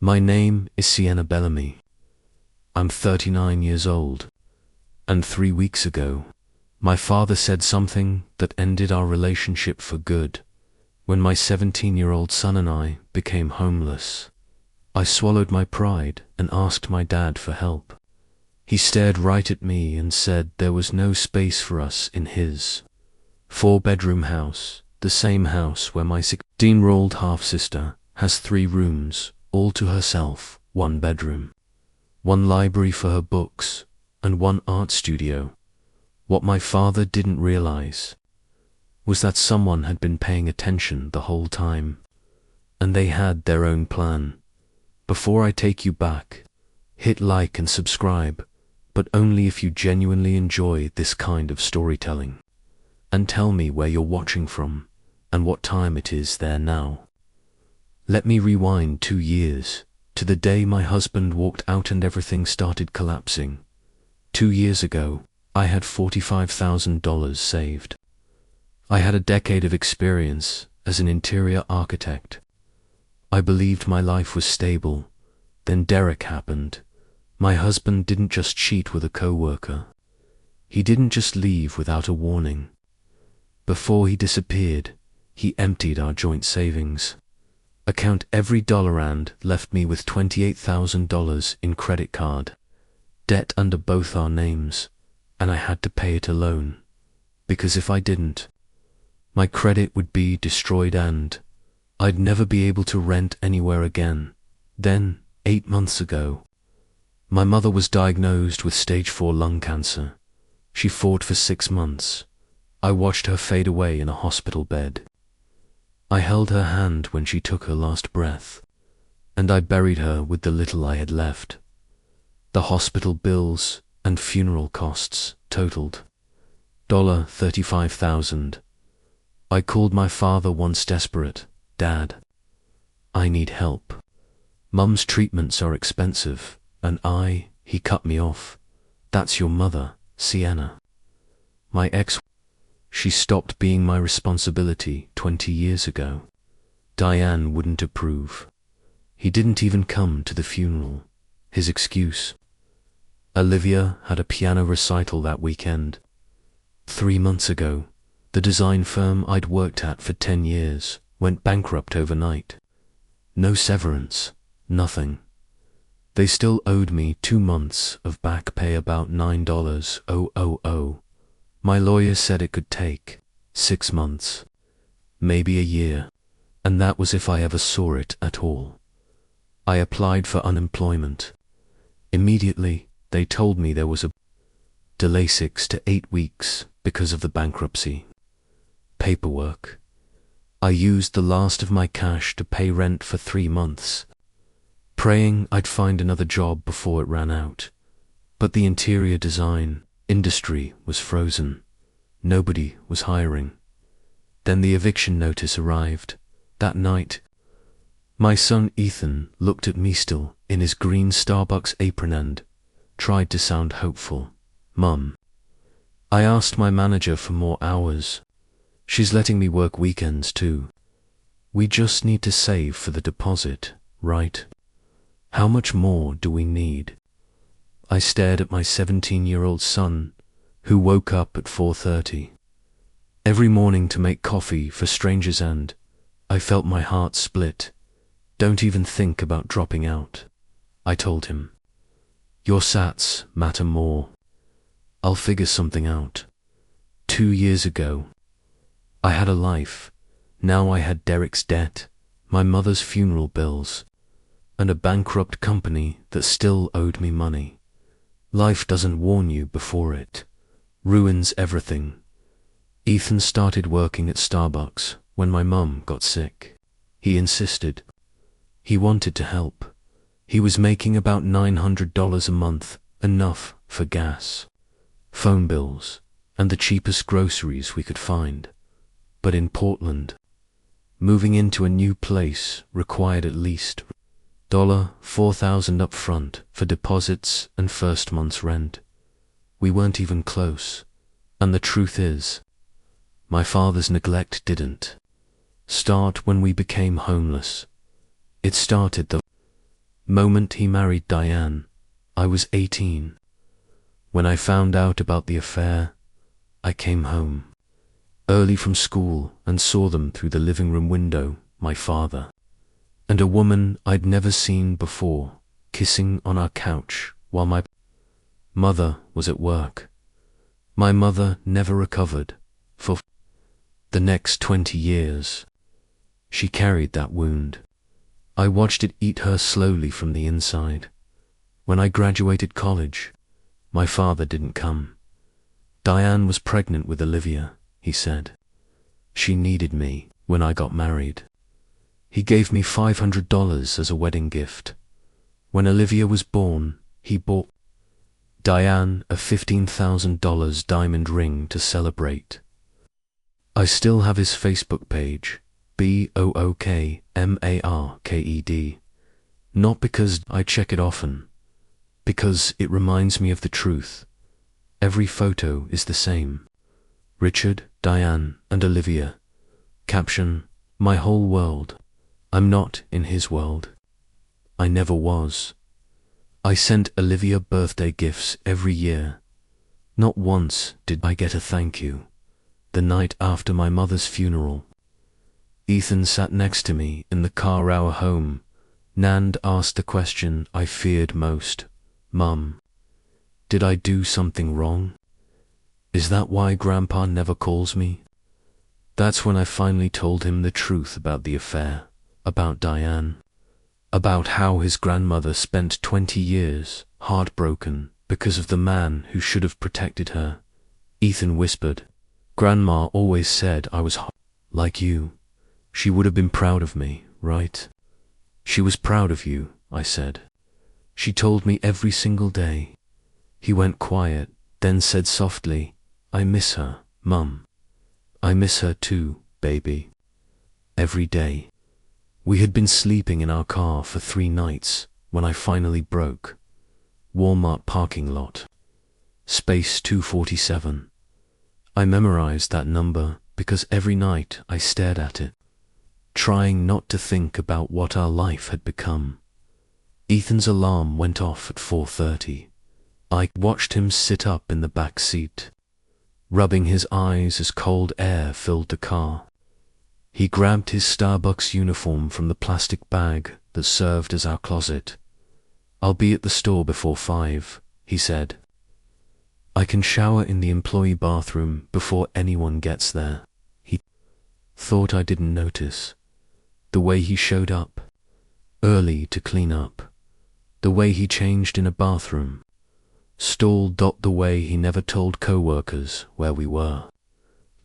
My name is Sienna Bellamy. I'm 39 years old, and 3 weeks ago, my father said something that ended our relationship for good. When my 17-year-old son and I became homeless, I swallowed my pride and asked my dad for help. He stared right at me and said there was no space for us in his 4-bedroom house, the same house where my 16-year-old half-sister has 3 rooms, all to herself, 1 bedroom, 1 library for her books, and 1 art studio. What my father didn't realize was that someone had been paying attention the whole time, and they had their own plan. Before I take you back, hit like and subscribe, but only if you genuinely enjoy this kind of storytelling. And tell me where you're watching from, and what time it is there now. Let me rewind 2 years, to the day my husband walked out and everything started collapsing. 2 years ago, I had $45,000 saved. I had a decade of experience as an interior architect. I believed my life was stable. Then Derek happened. My husband didn't just cheat with a co-worker. He didn't just leave without a warning. Before he disappeared, he emptied our joint savings. Account every dollar and left me with $28,000 in credit card debt under both our names, and I had to pay it alone, because if I didn't, my credit would be destroyed and I'd never be able to rent anywhere again. Then, 8 months ago, my mother was diagnosed with stage 4 lung cancer. She fought for 6 months. I watched her fade away in a hospital bed. I held her hand when she took her last breath, and I buried her with the little I had left. The hospital bills and funeral costs totaled $35,000. I called my father once desperate. Dad, I need help. Mum's treatments are expensive, and he cut me off. That's your mother, Sienna. My ex, she stopped being my responsibility 20 years ago. Diane wouldn't approve. He didn't even come to the funeral. His excuse: Olivia had a piano recital that weekend. 3 months ago, the design firm I'd worked at for 10 years went bankrupt overnight. No severance, nothing. They still owed me 2 months of back pay, about $9,000. My lawyer said it could take 6 months, maybe a year, and that was if I ever saw it at all. I applied for unemployment. Immediately, they told me there was a delay 6 to 8 weeks because of the bankruptcy paperwork. I used the last of my cash to pay rent for 3 months, praying I'd find another job before it ran out. But the interior design industry was frozen. Nobody was hiring. Then the eviction notice arrived. That night, my son Ethan looked at me still in his green Starbucks apron and tried to sound hopeful. Mum, I asked my manager for more hours. She's letting me work weekends too. We just need to save for the deposit, right? How much more do we need? I stared at my 17-year-old son, who woke up at 4:30 every morning to make coffee for strangers, and I felt my heart split. Don't even think about dropping out, I told him. Your sats matter more. I'll figure something out. 2 years ago, I had a life. Now I had Derek's debt, my mother's funeral bills, and a bankrupt company that still owed me money. Life doesn't warn you before it ruins everything. Ethan started working at Starbucks when my mum got sick. He insisted. He wanted to help. He was making about $900 a month, enough for gas, phone bills, and the cheapest groceries we could find. But in Portland, moving into a new place required at least $4,000 up front for deposits and first month's rent. We weren't even close, and the truth is, my father's neglect didn't start when we became homeless. It started the moment he married Diane, I was 18. When I found out about the affair, I came home early from school and saw them through the living room window, my father and a woman I'd never seen before, kissing on our couch while my mother was at work. My mother never recovered for the next 20 years. She carried that wound. I watched it eat her slowly from the inside. When I graduated college, my father didn't come. Diane was pregnant with Olivia, he said. She needed me when I got married. He gave me $500 as a wedding gift. When Olivia was born, he bought Diane a $15,000 diamond ring to celebrate. I still have his Facebook page, BOOKMARKED. Not because I check it often, because it reminds me of the truth. Every photo is the same. Richard, Diane, and Olivia. Caption, my whole world. I'm not in his world. I never was. I sent Olivia birthday gifts every year. Not once did I get a thank you. The night after my mother's funeral, Ethan sat next to me in the car hour home. Nand asked the question I feared most. Mum, did I do something wrong? Is that why Grandpa never calls me? That's when I finally told him the truth about the affair, about Diane, about how his grandmother spent 20 years heartbroken because of the man who should have protected her. Ethan whispered, Grandma always said I was like you. She would have been proud of me, right? She was proud of you, I said. She told me every single day. He went quiet, then said softly, I miss her, Mum. I miss her too, baby. Every day. We had been sleeping in our car for 3 nights when I finally broke. Walmart parking lot. Space 247. I memorized that number because every night I stared at it, trying not to think about what our life had become. Ethan's alarm went off at 4:30. I watched him sit up in the back seat, rubbing his eyes as cold air filled the car. He grabbed his Starbucks uniform from the plastic bag that served as our closet. I'll be at the store before 5, he said. I can shower in the employee bathroom before anyone gets there. He thought I didn't notice. The way he showed up, early to clean up. The way he changed in a bathroom. Stalled. The way he never told co-workers where we were.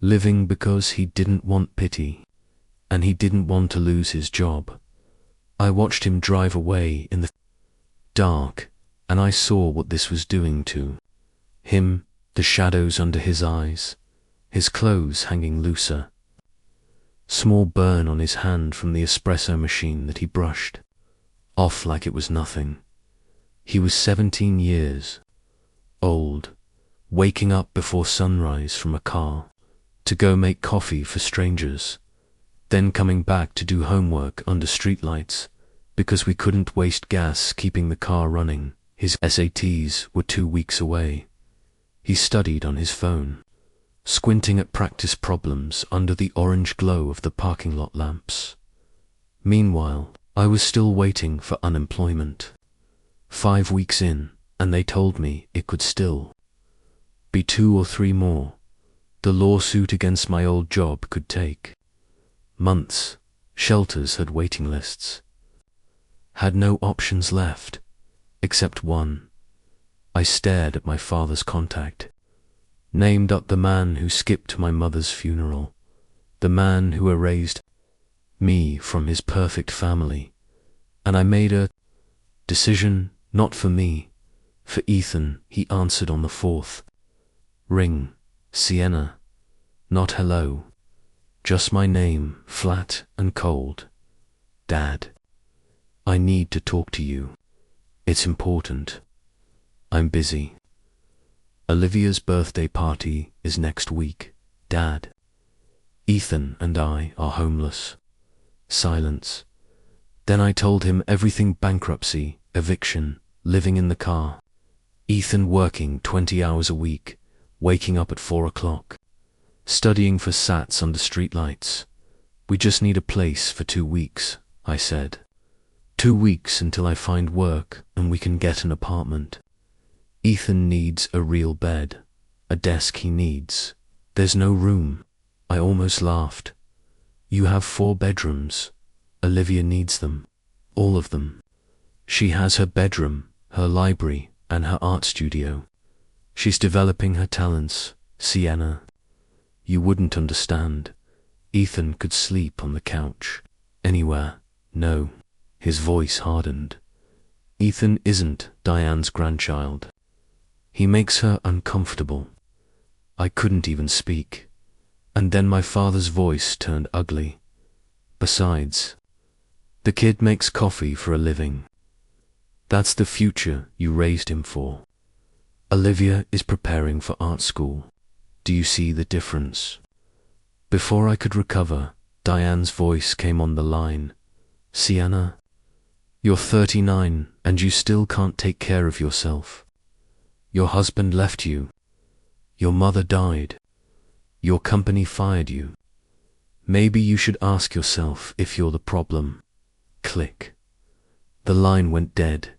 Living because he didn't want pity, and he didn't want to lose his job. I watched him drive away in the dark, and I saw what this was doing to him, the shadows under his eyes, his clothes hanging looser. Small burn on his hand from the espresso machine that he brushed off like it was nothing. He was 17 years old, waking up before sunrise from a car to go make coffee for strangers, then coming back to do homework under streetlights because we couldn't waste gas keeping the car running. His SATs were 2 weeks away. He studied on his phone, squinting at practice problems under the orange glow of the parking lot lamps. Meanwhile, I was still waiting for unemployment. 5 weeks in, and they told me it could still be 2 or 3 more. The lawsuit against my old job could take months. Shelters had waiting lists. Had no options left, except one. I stared at my father's contact. Named up the man who skipped my mother's funeral, the man who erased me from his perfect family, and I made a decision, not for me, for Ethan. He answered on the 4th ring. Sienna. Not hello. Just my name, flat and cold. Dad. I need to talk to you. It's important. I'm busy. Olivia's birthday party is next week, Dad. Ethan and I are homeless. Silence. Then I told him everything bankruptcy eviction, living in the car. Ethan working 20 hours a week, waking up at 4 o'clock, studying for SATs under streetlights. We just need a place for 2 weeks, I said. 2 weeks until I find work and we can get an apartment. Ethan needs a real bed, a desk he needs. There's no room. I almost laughed. You have 4 bedrooms. Olivia needs them. All of them. She has her bedroom, her library, and her art studio. She's developing her talents, Sienna. You wouldn't understand. Ethan could sleep on the couch. Anywhere. No. His voice hardened. Ethan isn't Diane's grandchild. He makes her uncomfortable. I couldn't even speak. And then my father's voice turned ugly. Besides, the kid makes coffee for a living. That's the future you raised him for. Olivia is preparing for art school. Do you see the difference? Before I could recover, Diane's voice came on the line. Sienna, you're 39 and you still can't take care of yourself. Your husband left you. Your mother died. Your company fired you. Maybe you should ask yourself if you're the problem. Click. The line went dead.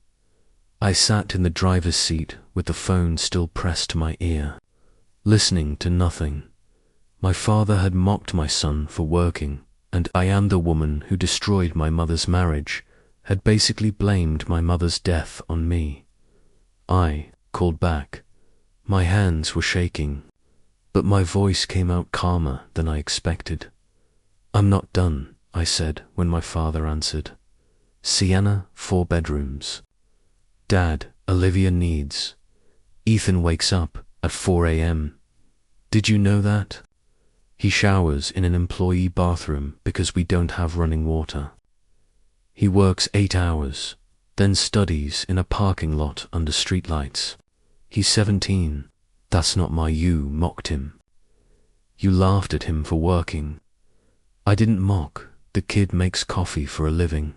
I sat in the driver's seat with the phone still pressed to my ear, listening to nothing. My father had mocked my son for working, and I am the woman who destroyed my mother's marriage, had basically blamed my mother's death on me. I called back. My hands were shaking, but my voice came out calmer than I expected. I'm not done, I said when my father answered. Sienna, 4 bedrooms. Dad, Olivia needs. Ethan wakes up at 4 a.m. Did you know that? He showers in an employee bathroom because we don't have running water. He works 8 hours, then studies in a parking lot under streetlights. He's 17. That's not my you mocked him. You laughed at him for working. I didn't mock. The kid makes coffee for a living.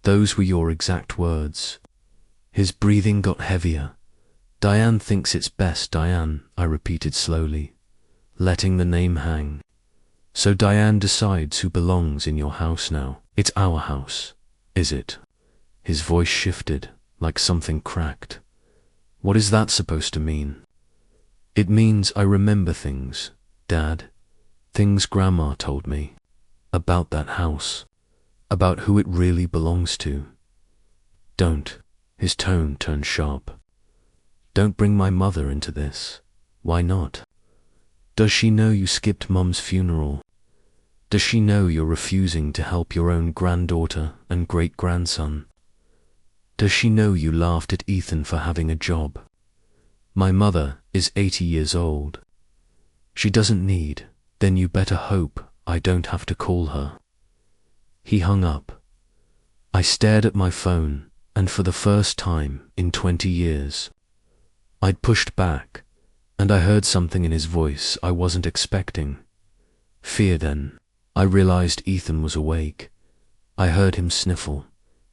Those were your exact words. His breathing got heavier. Diane thinks it's best, Diane, I repeated slowly, letting the name hang. So Diane decides who belongs in your house now. It's our house, is it? His voice shifted, like something cracked. What is that supposed to mean? It means I remember things, Dad. Things Grandma told me. About that house. About who it really belongs to. Don't. His tone turned sharp. Don't bring my mother into this. Why not? Does she know you skipped Mum's funeral? Does she know you're refusing to help your own granddaughter and great-grandson? Does she know you laughed at Ethan for having a job? My mother is 80 years old. She doesn't need, then you better hope I don't have to call her. He hung up. I stared at my phone, and for the first time in 20 years, I'd pushed back, and I heard something in his voice I wasn't expecting. Fear then. I realized Ethan was awake. I heard him sniffle.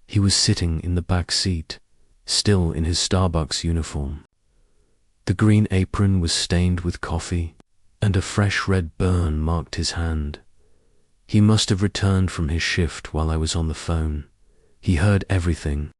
He was sitting in the back seat, still in his Starbucks uniform. The green apron was stained with coffee, and a fresh red burn marked his hand. He must have returned from his shift while I was on the phone. He heard everything.